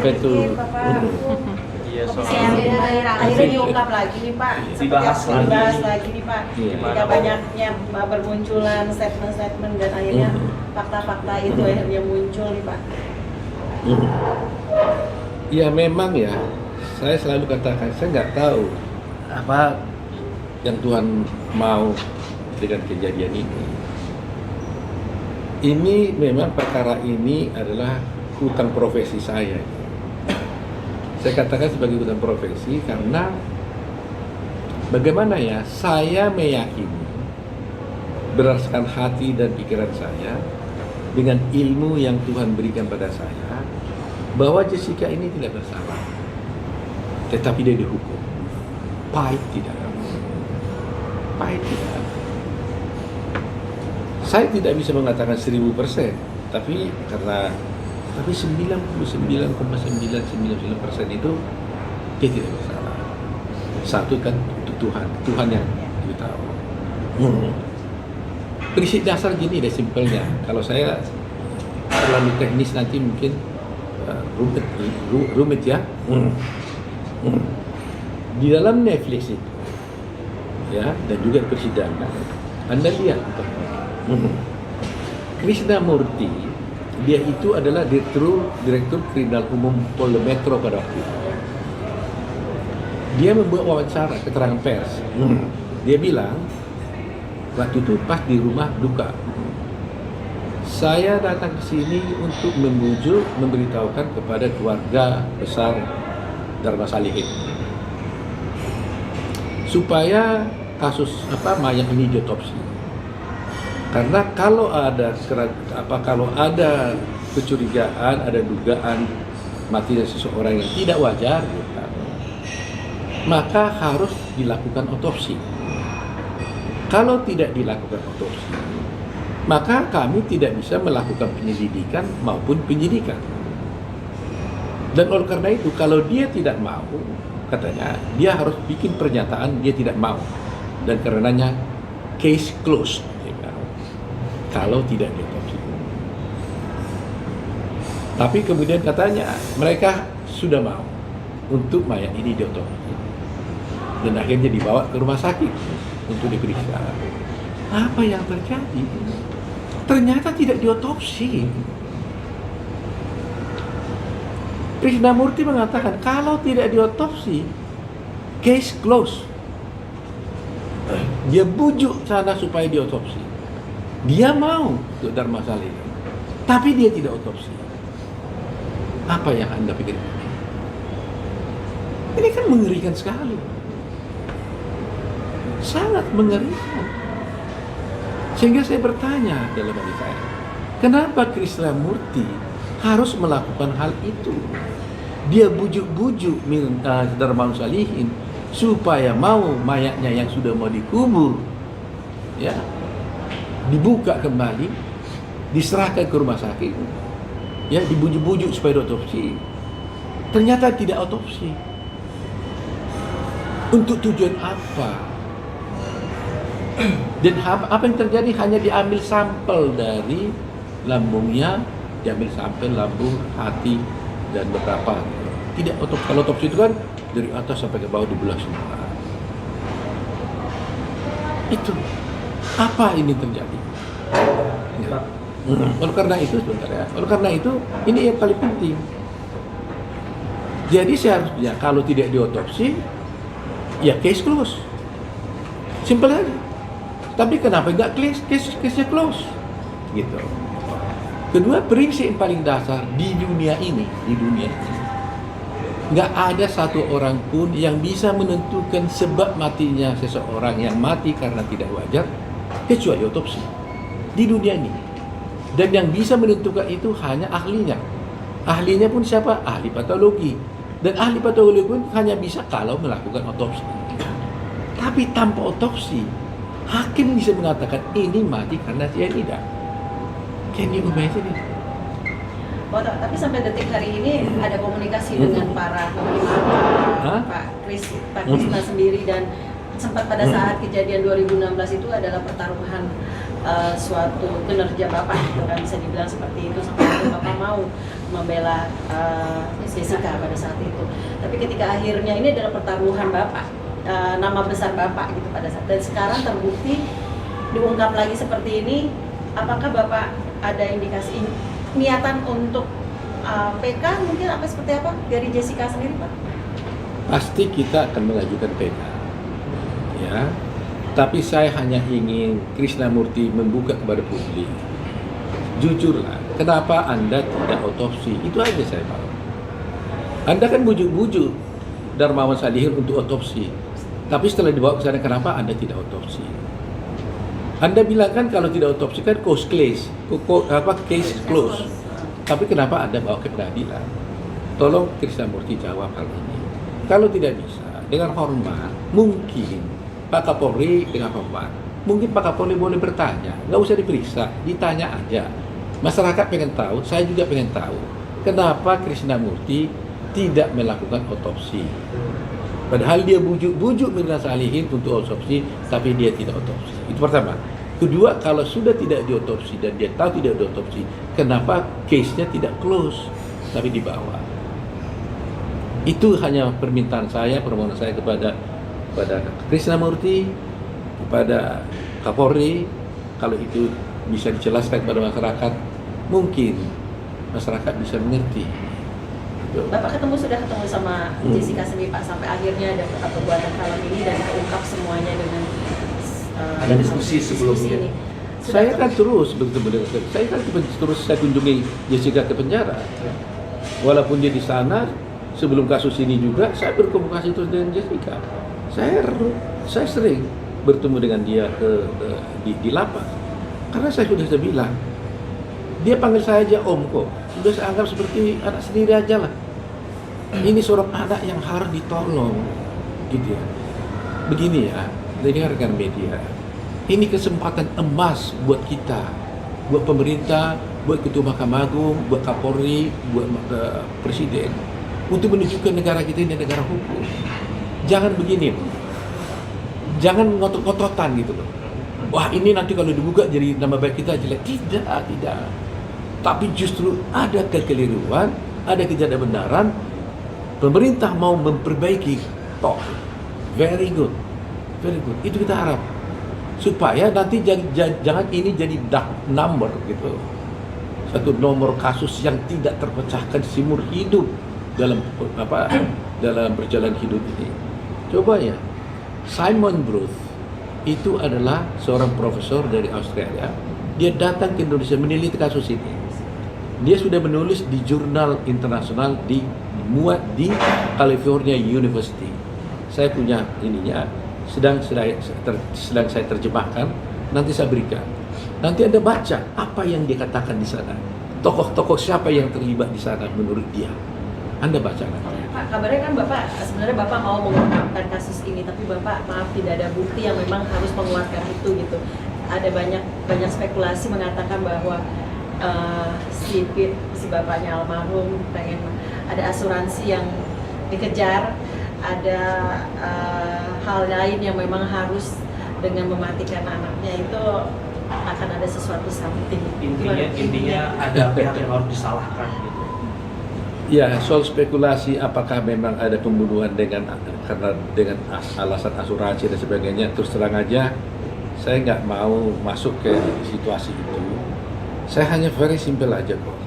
Apa itu? sedikit, Bapak. Iya, Akhirnya diungkap lagi nih Pak. Dibahas Lagi nih Pak. Iya. Ketika banyaknya bermunculan statement-statement dan akhirnya fakta-fakta itu akhirnya muncul nih Pak. Ya memang ya, saya selalu katakan, saya nggak tahu apa yang Tuhan mau dengan kejadian ini. Ini memang perkara ini adalah hutang profesi saya. Saya katakan sebagai hutang profesi karena bagaimana ya, saya meyakini berdasarkan hati dan pikiran saya dengan ilmu yang Tuhan berikan pada saya bahwa Jessica ini tidak bersalah, tetapi dia dihukum. Pahit tidak. Saya tidak bisa mengatakan 1000%, tapi 99,999% itu dia tidak bersalah. Satu kan untuk Tuhan yang tahu. Prinsip dasar gini deh simpelnya. Kalau saya terlalu teknis nanti mungkin rumit ya. Di dalam Netflix itu, ya, dan juga persidangan, Anda lihat Krishnamurti, dia itu adalah Direktur Kriminal Umum Polda Metro pada waktu itu. Dia membuat wawancara, keterangan pers. Dia bilang, waktu itu pas di rumah duka, saya datang ke sini untuk memberitahukan kepada keluarga besar Dharma Salihin supaya kasus mayat ini diotopsi. Karena kalau ada kecurigaan, ada dugaan matinya seseorang yang tidak wajar, maka harus dilakukan otopsi. Kalau tidak dilakukan otopsi, maka kami tidak bisa melakukan penyelidikan maupun penyidikan. Dan oleh karena itu, kalau dia tidak mau, katanya, dia harus bikin pernyataan dia tidak mau. Dan karenanya, case closed. Kalau tidak diotopsi. Tapi kemudian katanya, mereka sudah mau untuk mayat ini diotopsi. Dan akhirnya dibawa ke rumah sakit untuk diperiksa. Apa yang terjadi? Ternyata tidak diotopsi. Krishnamurti mengatakan kalau tidak diotopsi, case closed. Dia bujuk sana supaya diotopsi. Dia mau untuk Dharma Salihin, tapi dia tidak otopsi. Apa yang Anda pikir? Ini kan mengerikan sekali. Sangat mengerikan. Sehingga saya bertanya dalam hati saya, kenapa Krishnamurti harus melakukan hal itu? Dia bujuk-bujuk Dharma Salihin supaya mau mayatnya yang sudah mau dikubur, ya, dibuka kembali, diserahkan ke rumah sakit, ya, dibujuk-bujuk supaya diotopsi. Ternyata tidak otopsi. Untuk tujuan apa? Dan apa yang terjadi? Hanya diambil sampel dari lambungnya, diambil sampel lambung, hati, dan beberapa. Tidak otopsi. Kalau otopsi itu kan dari atas sampai ke bawah dibelah semua. Itu apa ini terjadi? Ya. Oleh karena itu, sebentar ya. Oleh karena itu, ini yang paling penting. Jadi seharusnya kalau tidak diotopsi, ya case close. Simple aja. Tapi kenapa nggak case-nya close? Gitu. Kedua, prinsip yang paling dasar di dunia ini, nggak ada satu orang pun yang bisa menentukan sebab matinya seseorang yang mati karena tidak wajar, kecuali otopsi. Di dunia ini. Dan yang bisa menentukan itu hanya ahlinya. Ahlinya pun siapa? Ahli patologi. Dan ahli patologi pun hanya bisa kalau melakukan otopsi. Tapi tanpa otopsi, hakim bisa mengatakan ini mati karena cyanida. Can you imagine it? Tapi sampai detik hari ini ada komunikasi dengan para penerima Pak Krishna sendiri, dan sempat pada saat kejadian 2016 itu adalah pertaruhan suatu kinerja Bapak gitu kan, bisa dibilang seperti itu, sampai akhirnya Bapak mau membela Jessica pada saat itu. Tapi ketika akhirnya ini adalah pertaruhan Bapak, nama besar Bapak gitu pada saat, dan sekarang terbukti diungkap lagi seperti ini, apakah Bapak ada indikasi niatan untuk PK mungkin apa seperti apa dari Jessica sendiri, Pak? Pasti kita akan mengajukan PK, ya. Tapi saya hanya ingin Krishnamurti membuka kepada publik. Jujurlah, kenapa Anda tidak otopsi? Itu aja saya mau. Anda kan bujuk-bujuk Darmawan Salihin untuk otopsi. Tapi setelah dibawa ke sana, kenapa Anda tidak otopsi? Anda bilang kan kalau tidak otopsi kan case close. Tapi kenapa Anda bawa ke pengadilan? Tolong Krishnamurti jawab hal ini. Kalau tidak bisa, dengan hormat, mungkin Pak Kapolri dengan hormat, mungkin Pak Kapolri boleh bertanya, nggak usah diperiksa, ditanya aja. Masyarakat pengen tahu, saya juga pengen tahu, kenapa Krishnamurti tidak melakukan otopsi. Padahal dia bujuk-bujuk Mirna Salihin untuk otopsi, tapi dia tidak otopsi. Itu pertama. Kedua, kalau sudah tidak diotopsi dan dia tahu tidak diotopsi, kenapa case-nya tidak close, tapi dibawa? Itu hanya permintaan saya, permohonan saya kepada Krishnamurti, kepada Kapolri. Kalau itu bisa dijelaskan kepada masyarakat, mungkin masyarakat bisa mengerti. Bapak sudah ketemu sama Jessica sendiri, Pak, sampai akhirnya ada perbuatan film ini dan terungkap semuanya dengan ada diskusi sebelumnya. Saya kan terus bertemu dengan saya kunjungi Jessica ke penjara. Walaupun dia di sana, sebelum kasus ini juga saya berkomunikasi terus dengan Jessica. Saya sering bertemu dengan dia di lapas. Karena saya sudah bilang, dia panggil saya aja Om kok. Sudah saya anggap seperti anak sendiri aja lah. Ini seorang anak yang harus ditolong, gitu ya. Begini ya, dengarkan media. Ini kesempatan emas buat kita, buat pemerintah, buat Ketua Mahkamah Agung, buat Kapolri, buat Presiden, untuk menunjukkan negara kita ini negara hukum. Jangan begini, jangan ngotot-ngototan gitu loh. Wah, ini nanti kalau dibuka jadi nama baik kita jelek. Tidak. Tapi justru ada kekeliruan, ada ketidakbenaran. Pemerintah mau memperbaiki. Toh, very good. Itu kita harap. Supaya nanti jangan ini jadi dark number gitu. Satu nomor kasus yang tidak terpecahkan seumur hidup dalam perjalanan hidup ini. Coba ya, Simon Bruce itu adalah seorang profesor dari Australia. Dia datang ke Indonesia meneliti kasus ini. Dia sudah menulis di jurnal internasional, dimuat di California University. Saya punya ininya, sedang saya terjemahkan. Nanti saya berikan. Nanti Anda baca apa yang dia katakan di sana. Tokoh-tokoh siapa yang terlibat di sana menurut dia. Anda baca nanti. Pak, kabarnya kan sebenarnya Bapak mau mengungkapkan kasus ini, tapi Bapak maaf tidak ada bukti yang memang harus menguatkan itu gitu. Ada banyak spekulasi mengatakan bahwa si bapaknya almarhum pengen ada asuransi yang dikejar, ada hal lain yang memang harus dengan mematikan anaknya itu akan ada sesuatu something. Intinya ada pihak yang harus disalahkan gitu. Ya, soal spekulasi apakah memang ada pembunuhan dengan alasan asuransi dan sebagainya, terus terang aja saya nggak mau masuk ke situasi itu. Saya hanya very simple aja kok.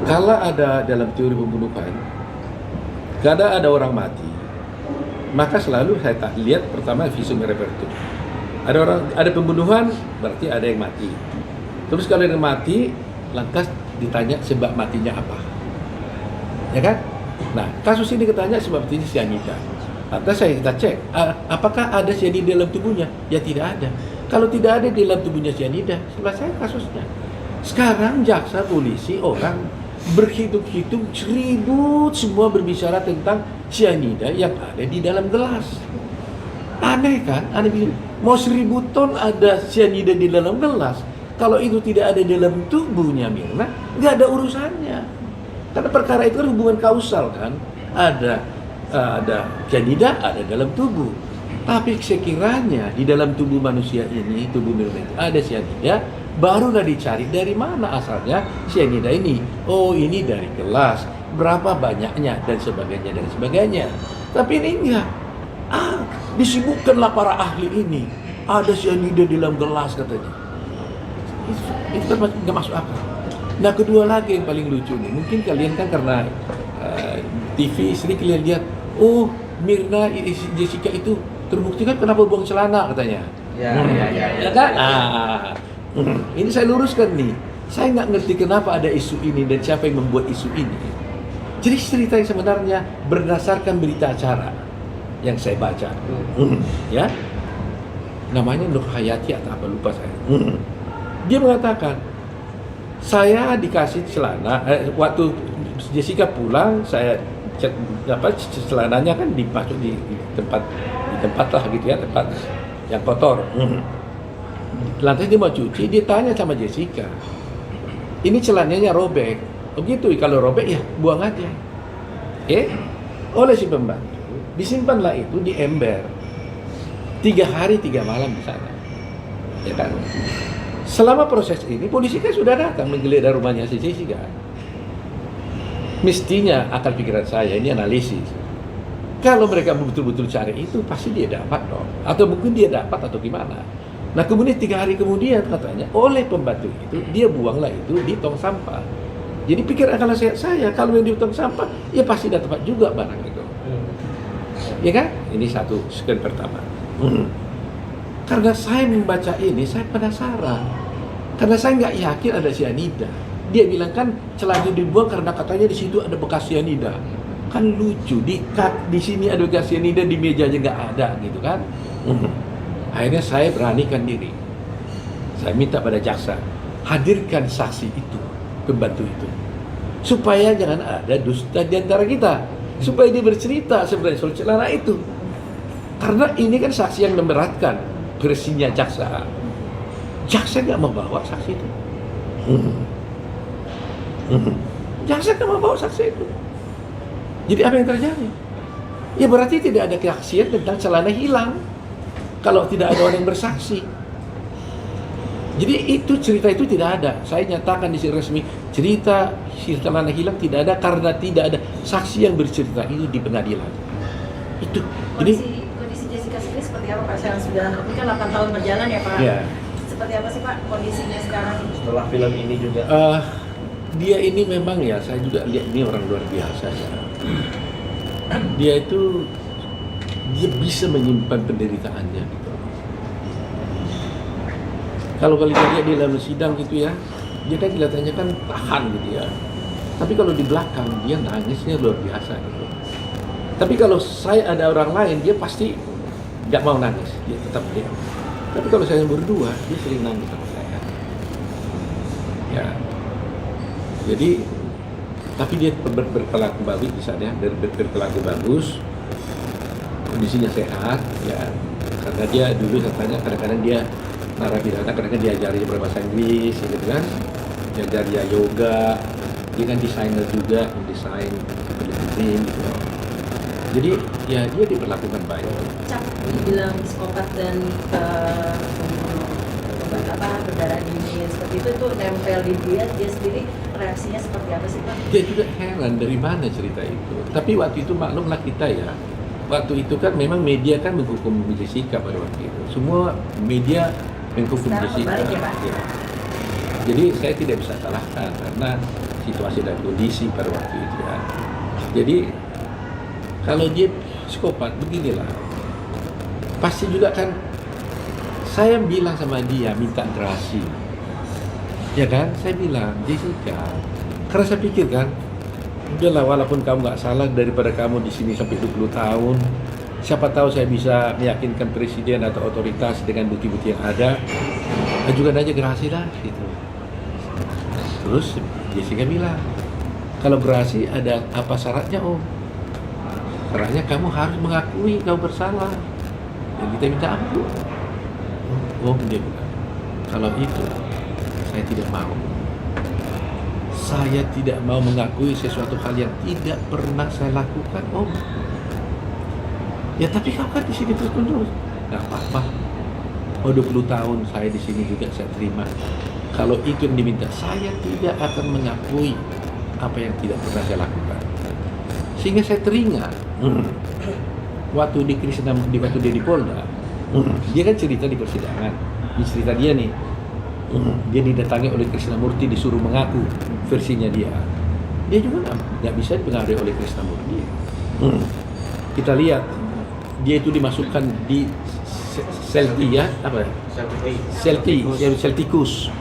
Kalau ada dalam teori pembunuhan, kalau ada orang mati, maka selalu saya lihat pertama visum repertum. Ada pembunuhan, berarti ada yang mati. Terus kalau yang mati, lantas ditanya sebab matinya apa. Ya kan? Nah, kasus ini ketanya sebab ini cyanida. Lantas kita cek, apakah ada cyanida dalam tubuhnya? Ya tidak ada. Kalau tidak ada di dalam tubuhnya cyanida, selesai kasusnya. Sekarang jaksa, polisi, orang berhitung-hitung ribut semua berbicara tentang cyanida yang ada di dalam gelas. Aneh kan? Aneh bilang, mau 1000 ton ada cyanida di dalam gelas. Kalau itu tidak ada di dalam tubuhnya Mirna, nggak ada urusannya. Karena perkara itu kan hubungan kausal kan. Ada cyanida ada dalam tubuh. Tapi sekiranya di dalam tubuh manusia ini, tubuh Mirna itu ada cyanida, barulah dicari dari mana asalnya cyanida ini. Oh, ini dari gelas, berapa banyaknya dan sebagainya dan sebagainya. Tapi ini enggak. Disibukkanlah para ahli ini. Ada cyanida di dalam gelas katanya. Itu kan nggak masuk akal. Nah, kedua lagi yang paling lucu nih, mungkin kalian kan karena TV sering kalian lihat, oh Mirna Jessica itu terbukti kan kenapa buang celana katanya. Ya Kan? Ini saya luruskan nih. Saya nggak ngerti kenapa ada isu ini dan siapa yang membuat isu ini. Jadi cerita yang sebenarnya berdasarkan berita acara yang saya baca, ya, namanya Nur Hayati atau apa lupa saya. Dia mengatakan, saya dikasih celana waktu Jessica pulang, saya cek celananya kan dipasuk di tempat lah gitu ya, tempat yang kotor. Lantas dia mau cuci, dia tanya sama Jessica, ini celananya robek. Begitu, kalau robek ya buang aja. Oleh si pembantu disimpanlah itu di ember 3 hari 3 malam di sana, ya kan. Selama proses ini polisi kan sudah datang menggeledah rumahnya si Jessica. Mestinya akal pikiran saya ini analisis, kalau mereka betul-betul cari itu pasti dia dapat dong, atau mungkin dia dapat atau gimana. Nah kemudian 3 hari kemudian katanya oleh pembantu itu dia buanglah itu di tong sampah. Jadi pikir akal saya kalau yang di tong sampah ya pasti dapat juga barang itu. Ya kan? Ini satu sekian pertama. Karena saya membaca ini, saya penasaran. Karena saya nggak yakin ada cyanida. Dia bilang kan celana dibuang karena katanya di situ ada bekas cyanida. Kan lucu, di sini ada bekas cyanida, di meja aja nggak ada gitu kan. Akhirnya saya beranikan diri. Saya minta pada jaksa, hadirkan saksi itu, pembantu itu. Supaya jangan ada dusta di antara kita. Supaya dia bercerita sebenarnya soal celana itu. Karena ini kan saksi yang memberatkan versinya jaksa. Jaksa nggak mau bawa saksi itu. Jaksa nggak mau bawa saksi itu. Jadi apa yang terjadi? Ya berarti tidak ada kesaksian tentang celana hilang kalau tidak ada orang yang bersaksi. Jadi itu cerita itu tidak ada. Saya nyatakan di sini resmi, cerita celana hilang tidak ada karena tidak ada saksi yang bercerita itu di pengadilan. Itu. Jadi kondisi Jessica sendiri seperti apa Pak? Sekarang sudah, ini kan 8 tahun berjalan ya Pak. ya, Seperti apa sih Pak kondisinya sekarang? Setelah film ini juga. dia ini memang ya, saya juga lihat ini orang luar biasa ya. Dia itu bisa menyimpan penderitaannya gitu. Kalau kalian lihat di dalam sidang gitu ya, dia kan kelihatannya kan tahan gitu ya. Tapi kalau di belakang dia nangisnya luar biasa gitu. Tapi kalau saya ada orang lain, dia pasti nggak mau nangis, dia tetap diam. Tapi kalau saya berdua, dia sering nangis sama saya. Ya, jadi tapi dia berperilaku bagus di sana, berperilaku bagus, kondisinya sehat, ya. Karena dia dulu katanya kadang-kadang dia narapidana, kadang-kadang diajari berbahasa Inggris, gitu kan, diajari dia yoga, dia kan desainer juga, mendesain film gitu. Jadi ya dia diperlakukan baik. Cap dibilang psikopat dan berdarah dingin seperti itu nempel di dia sendiri, reaksinya seperti apa sih Pak? Dia juga heran dari mana cerita itu. Tapi waktu itu maklumlah kita ya, waktu itu kan memang media kan menghukum Jessica pada waktu itu. Semua media menghukum Sekarang Jessica. kembali ya, Pak? Ya. Jadi saya tidak bisa salahkan karena situasi dan kondisi pada waktu itu ya. Jadi kalau dia psikopat beginilah, pasti juga kan saya bilang sama dia minta gerasi, ya kan? Saya bilang Jessica, karena saya pikir kan, udahlah walaupun kamu nggak salah, daripada kamu di sini sampai 20 tahun, siapa tahu saya bisa meyakinkan presiden atau otoritas dengan bukti-bukti yang ada, ajukan aja gerasi lah gitu. Terus Jessica bilang, kalau gerasi ada apa syaratnya Om? Syaratnya kamu harus mengakui kamu bersalah dan kita minta ampun. Om dia bilang, kalau itu saya tidak mau. Saya tidak mau mengakui sesuatu hal yang tidak pernah saya lakukan Om. Ya tapi kau kan di sini terus menerus. Nggak apa-apa. Oh 20 tahun saya di sini juga saya terima. Kalau itu yang diminta, saya tidak akan mengakui apa yang tidak pernah saya lakukan. Sehingga saya teringat waktu di waktu dia di Polda, dia kan cerita di persidangan. Di cerita dia nih, dia didatangi oleh Krishnamurti disuruh mengaku versinya dia. Dia juga nggak bisa dipengaruhi oleh Krishnamurti. Kita lihat dia itu dimasukkan di seltia apa? Seltikus.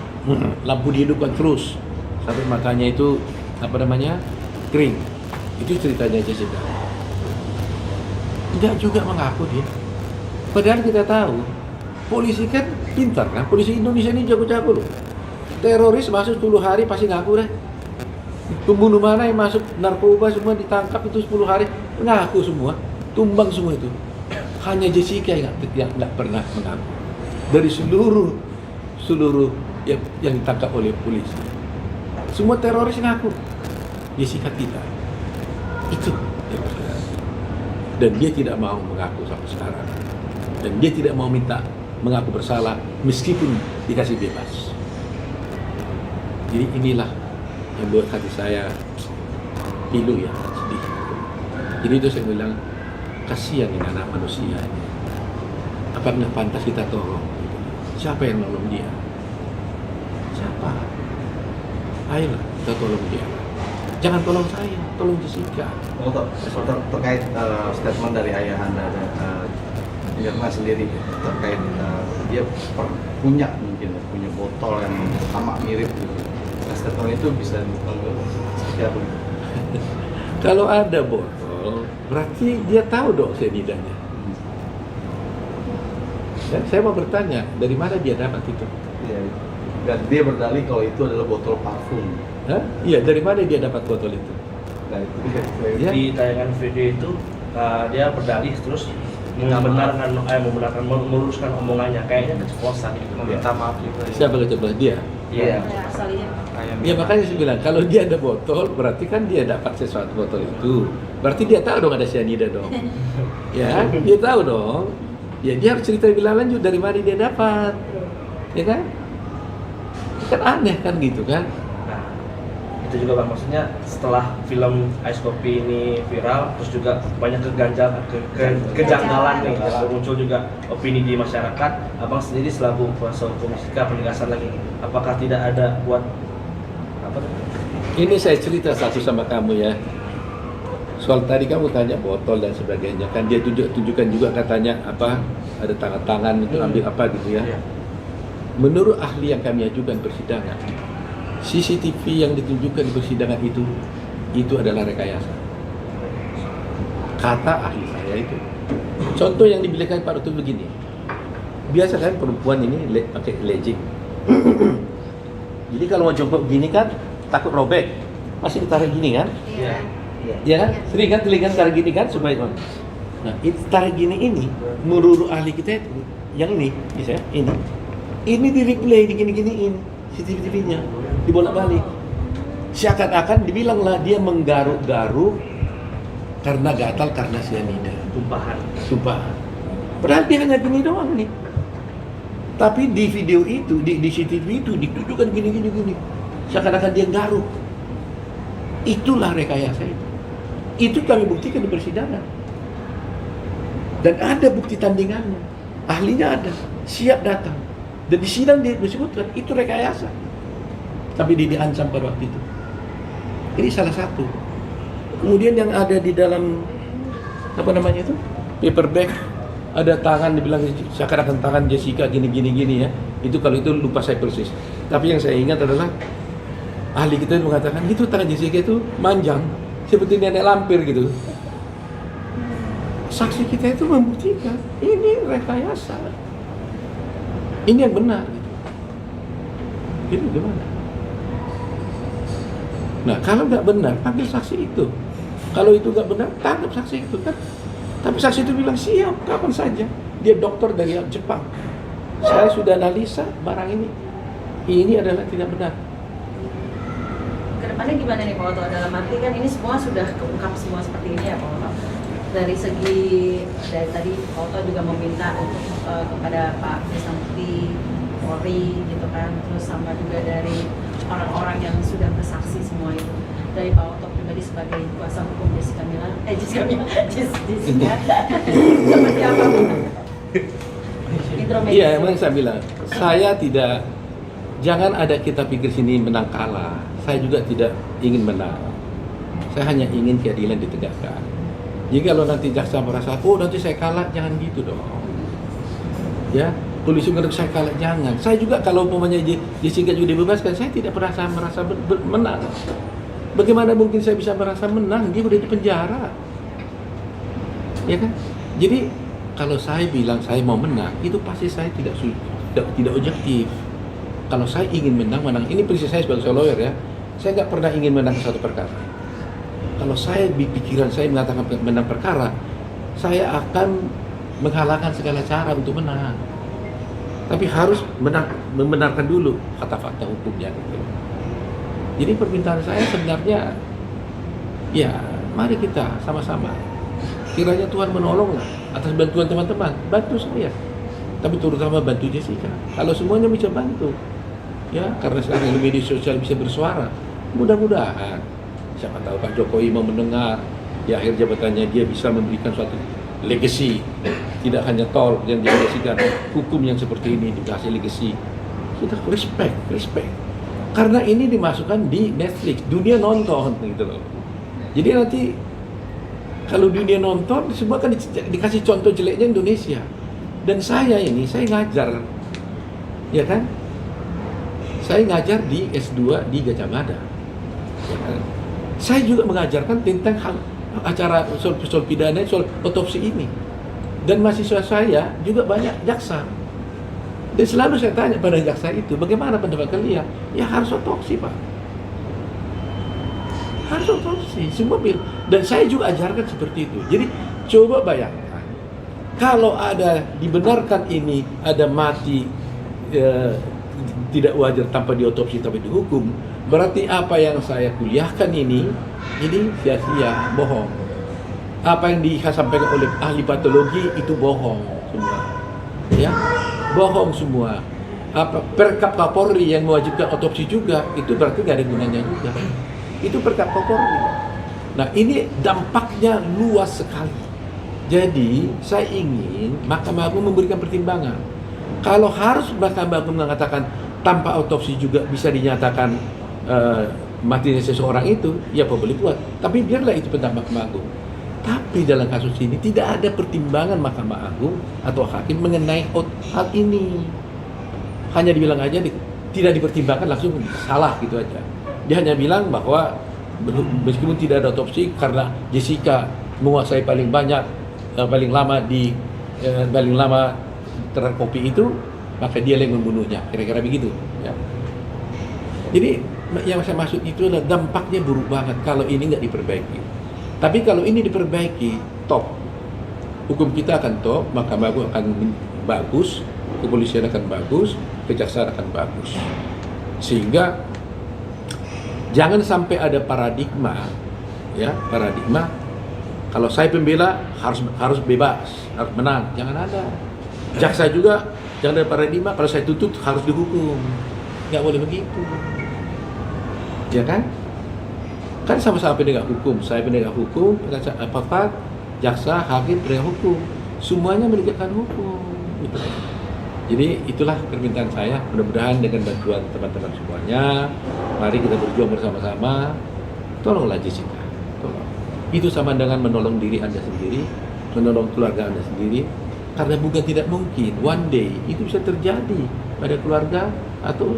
Lampu dihidupkan terus sampai matanya itu apa namanya kering. Itu ceritanya Jessica. Tidak juga mengaku dia. Padahal kita tahu polisi kan pintar kan. Polisi Indonesia ini jago-jago loh. Teroris masuk 10 hari pasti ngaku deh. Pembunuh mana yang masuk narkoba semua ditangkap itu 10 hari ngaku semua. Tumbang semua itu. Hanya Jessica yang nggak pernah mengaku. Dari seluruh yang ditangkap oleh polisi. Semua teroris ngaku. Jessica tidak. Itu yang benar. Dan dia tidak mau mengaku sampai sekarang. Dan dia tidak mau minta mengaku bersalah meskipun dikasih bebas. Jadi inilah yang buat hati saya pilu ya, sedih. Jadi itu saya bilang kasihan ini anak manusia ini. Apakah pantas kita tolong? Siapa yang nolong dia? Siapa? Ayolah kita tolong dia. Jangan tolong saya, tolong Jessica. Terkait statement dari ayah Anda Mirna sendiri terkait dia punya botol yang sama mirip gitu. Statement itu bisa dipanggil seperti apa? Kalau ada botol, berarti dia tahu dong cyanidanya. Dan saya mau bertanya, dari mana dia dapat itu? Iya. Dan dia berdalih kalau itu adalah botol parfum. Hah? Iya, dari mana dia dapat botol itu? Nah itu dia. Ya. Di tayangan video itu dia berdalih terus meluruskan omongannya, kayaknya keceplosan gitu, meminta maaf gitu. Siapa keceplosan? Dia? Iya. Asalnya. Ya makanya saya bilang, kalau dia ada botol, berarti kan dia dapat sesuatu botol itu. Berarti dia tahu dong ada cyanida dong. Ya, dia tahu dong. Ya dia harus cerita lebih lanjut dari mana dia dapat. Ya kan? Kan aneh kan gitu kan? Nah, itu juga Bang, maksudnya setelah film Ice Coffee ini viral, terus juga banyak kejanggalan nih, dan muncul juga opini di masyarakat. Abang sendiri selaku kuasa hukum Jessica, penegasan lagi, apakah tidak ada buat apa? Ini saya cerita satu sama kamu ya. Soal tadi kamu tanya botol dan sebagainya, kan dia tunjukkan juga katanya apa, ada tangan-tangan itu ambil apa gitu ya. Iya. Menurut ahli yang kami ajukan persidangan, CCTV yang ditunjukkan di persidangan itu adalah rekayasa. Kata ahli saya itu. Contoh yang dibilangkan Pak Dokter begini. Biasa kan perempuan ini pakai legging. Jadi kalau mau jongkok gini kan takut robek. Masih ditaruh gini kan? Iya. Ya kan? Sering kan telinga taruh gini kan supaya. Nah, itu taruh gini ini menurut ahli kita itu yang ini, bisa ini. Ini di replay digini-giniin CCTV-nya, dibolak-balik. Seakan-akan dibilanglah dia menggaruk-garuk karena gatal karena cyanida. Tumpahan. Padahal dia hanya gini doang nih. Tapi di video itu, di CCTV itu ditunjukkan gini. Seakan-akan dia garuk. Itulah rekayasa itu. Itu kami buktikan di persidangan. Dan ada bukti tandingannya. Ahlinya ada, siap datang. Dan di sidang dia disebutkan itu rekayasa. Tapi dia diancam pada waktu itu. Ini salah satu. Kemudian yang ada di dalam apa namanya itu? Paper bag, ada tangan dibilang seakan-akan tangan Jessica gini ya. Itu kalau itu lupa saya persis. Tapi yang saya ingat adalah ahli kita mengatakan itu tangan Jessica itu manjang seperti nenek lampir gitu. Saksi kita itu membuktikan ini rekayasa. Ini yang benar gitu. Ini gimana? Nah, kalau nggak benar, panggil saksi itu. Kalau itu nggak benar, tangkap saksi itu kan. Tapi saksi itu bilang siap, kapan saja. Dia dokter dari Jepang. Saya sudah analisa barang ini. Ini adalah tidak benar. Kedepannya gimana nih Pak Oto? Dalam arti kan ini semua sudah keungkap semua seperti ini ya Pak Oto. dari segi dari tadi Pak Oto juga meminta untuk kepada Pak Krisnamurti, Polri gitu kan, terus sama juga dari orang-orang yang sudah bersaksi semua itu, dari Pak Oto pribadi sebagai kuasa hukum Jessica Mila, Jessica seperti apa? Iya, emang saya bilang, saya tidak, jangan ada kita pikir sini menang kalah. Saya juga tidak ingin menang. Saya hanya ingin keadilan ditegakkan. Jadi kalau nanti jaksa merasa, oh nanti saya kalah, jangan gitu dong. Ya, polisi menganggap saya kalah, jangan. Saya juga kalau umpamanya Jessica juga dibebaskan, saya tidak merasa menang. Bagaimana mungkin saya bisa merasa menang? Dia udah di penjara, ya kan? Jadi kalau saya bilang saya mau menang, itu pasti saya tidak objektif. Kalau saya ingin menang, ini prinsip saya sebagai lawyer ya. Saya nggak pernah ingin menang satu perkara. Kalau saya di pikiran saya mengatakan menang perkara, saya akan menghalalkan segala cara untuk menang. Tapi harus membenarkan dulu fakta-fakta hukumnya. Gitu. Jadi permintaan saya sebenarnya, ya mari kita sama-sama. Kiranya Tuhan menolonglah atas bantuan teman-teman, bantu saya. Tapi terutama bantu Jessica. Kalau semuanya bisa bantu, ya karena sekarang media sosial bisa bersuara. Mudah-mudahan, siapa tahu Pak Jokowi mau mendengar di akhir jabatannya dia bisa memberikan suatu legacy, tidak hanya tol yang dialokasikan, hukum yang seperti ini dikasih legacy. Kita respect. Karena ini dimasukkan di Netflix, dunia nonton gitu loh. Jadi nanti kalau dunia nonton semua kan dikasih contoh jeleknya Indonesia. Dan saya ngajar, ya kan? Saya ngajar di S2 di Gajah Mada. Ya kan? Saya juga mengajarkan tentang acara soal pidana, soal otopsi ini. Dan mahasiswa saya juga banyak jaksa. Dan selalu saya tanya pada jaksa itu, bagaimana pendapat kalian? Ya harus otopsi, Pak. Harus otopsi, semua bilang. Dan saya juga ajarkan seperti itu. Jadi coba bayangkan, kalau ada dibenarkan ini ada mati tidak wajar tanpa diotopsi tapi dihukum, berarti apa yang saya kuliahkan ini sia-sia, bohong. Apa yang disampaikan oleh ahli patologi itu bohong semua, ya bohong semua. Apa Perkap Kapolri yang mewajibkan otopsi juga itu berarti nggak ada gunanya juga. Itu Perkap Kapolri. Nah ini dampaknya luas sekali. Jadi saya ingin Mahkamah Agung memberikan pertimbangan. Kalau harus Mahkamah Agung mengatakan tanpa otopsi juga bisa dinyatakan matinya seseorang itu, ya boleh buat. Tapi biarlah itu pendapat Mahkamah Agung. Tapi dalam kasus ini tidak ada pertimbangan Mahkamah Agung atau hakim mengenai hal ini. Hanya dibilang aja tidak dipertimbangkan langsung salah gitu aja. Dia hanya bilang bahwa meskipun tidak ada otopsi karena Jessica menguasai paling lama terhadap kopi itu, maka dia yang membunuhnya, kira-kira begitu ya. Jadi yang saya maksud itu adalah dampaknya buruk banget kalau ini nggak diperbaiki. Tapi kalau ini diperbaiki, top, hukum kita akan top, Mahkamah Agung akan bagus, kepolisian akan bagus, kejaksaan akan bagus. Sehingga jangan sampai ada paradigma kalau saya pembela harus bebas, harus menang, jangan ada. Jaksa juga jangan ada paradigma kalau saya tuntut harus dihukum, nggak boleh begitu, ya kan? Kan sama-sama penegak hukum, saya penegak hukum, advokat, jaksa, hakim, penegak hukum, semuanya menegakkan hukum. Gitu. Jadi itulah permintaan saya. Mudah-mudahan dengan bantuan teman-teman semuanya, mari kita berjuang bersama-sama. Tolonglah Jessica, tolong. Itu sama dengan menolong diri Anda sendiri, menolong keluarga Anda sendiri. Karena bukan tidak mungkin, one day itu bisa terjadi pada keluarga atau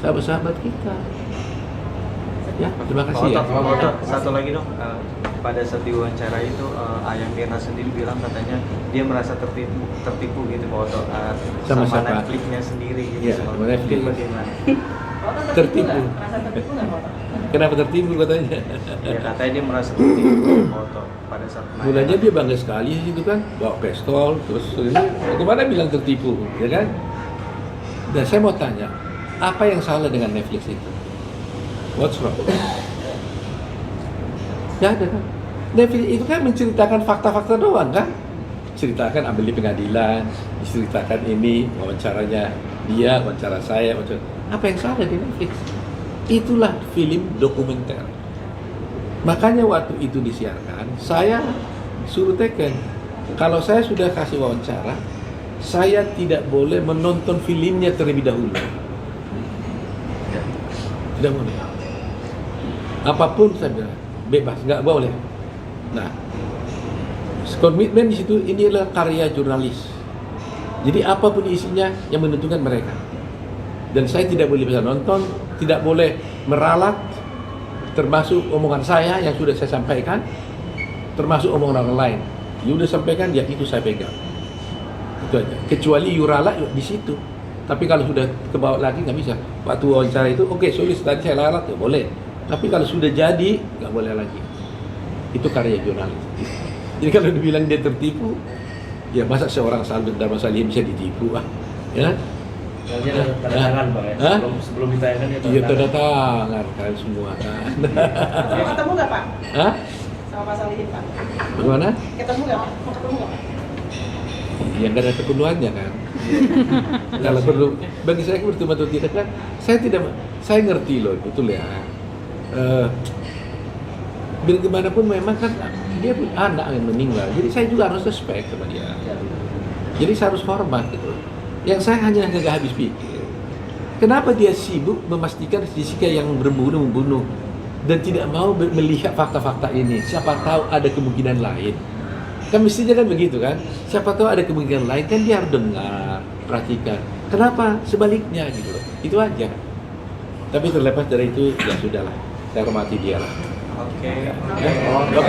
sahabat-sahabat kita. Ya, terima kasih ya. Pak Oto, satu lagi dong, pada saat diwawancara itu Ayang Mirna sendiri bilang katanya dia merasa tertipu gitu Pak Oto, sama Netflix-nya sendiri gitu. Ya, sama Netflix. Bagaimana? Tertipu. Merasa tertipu nggak, Pak? Kenapa tertipu katanya? Ya katanya dia merasa tertipu Pak Oto pada saat Mulanya dia bangga sekali itu kan, bawa pistol, terus ini bagaimana bilang tertipu, ya kan? Dan saya mau tanya, apa yang salah dengan Netflix itu? What's wrong? Ya ada kan? Netflix itu kan menceritakan fakta-fakta doang kan, ceritakan ambil di pengadilan, diceritakan ini wawancaranya dia, wawancara saya, wawancara. Apa yang salah di Netflix? Itulah film dokumenter. Makanya waktu itu disiarkan, saya suruh teken. Kalau saya sudah kasih wawancara, saya tidak boleh menonton filmnya terlebih dahulu. Tidak boleh. Apapun saya bilang, bebas, nggak boleh. Nah, komitmen di situ ini adalah karya jurnalis. Jadi apapun isinya yang menentukan mereka. Dan saya tidak boleh bisa nonton, tidak boleh meralat, termasuk omongan saya yang sudah saya sampaikan, termasuk omongan orang lain. You udah sampaikan, ya itu saya pegang. Itu aja. Kecuali you ralat di situ. Tapi kalau sudah ke bawah lagi nggak bisa. Waktu wawancara itu, oke, sulit tadi saya ralat, ya boleh. Tapi kalau sudah jadi, nggak boleh lagi. Itu karya jurnalis. Jadi kalau dibilang dia tertipu, ya masa seorang Salman Dharma Salih bisa ditipu, ya? Nanti ada tanda tangan Bang ya. Hah? Sebelum ditayangkan dia Iya, tanda tangan kan semua kan. Mau ketemu nggak Pak? Hah? Sama Pak Salihin Pak? Bagaimana? Ketemu nggak Pak? Mau ketemu nggak Pak? Ya nggak ada keperluannya kan. Kalau perlu, bagi saya bertemu atau tidak kan, saya ngerti loh, betul ya. Biar gimana pun memang kan dia punya anak yang meninggal, jadi saya juga harus respect sama dia. Jadi saya harus hormat gitu. Yang saya hanya nggak habis pikir, kenapa dia sibuk memastikan Jessica yang membunuh dan tidak mau melihat fakta-fakta ini. Siapa tahu ada kemungkinan lain. Kan mestinya kan begitu kan. Siapa tahu ada kemungkinan lain, kan dia harus dengar, perhatikan. Kenapa sebaliknya gitu loh. Itu aja. Tapi terlepas dari itu ya sudahlah. Saya hormati dia lah. Oke. Ya. Oke.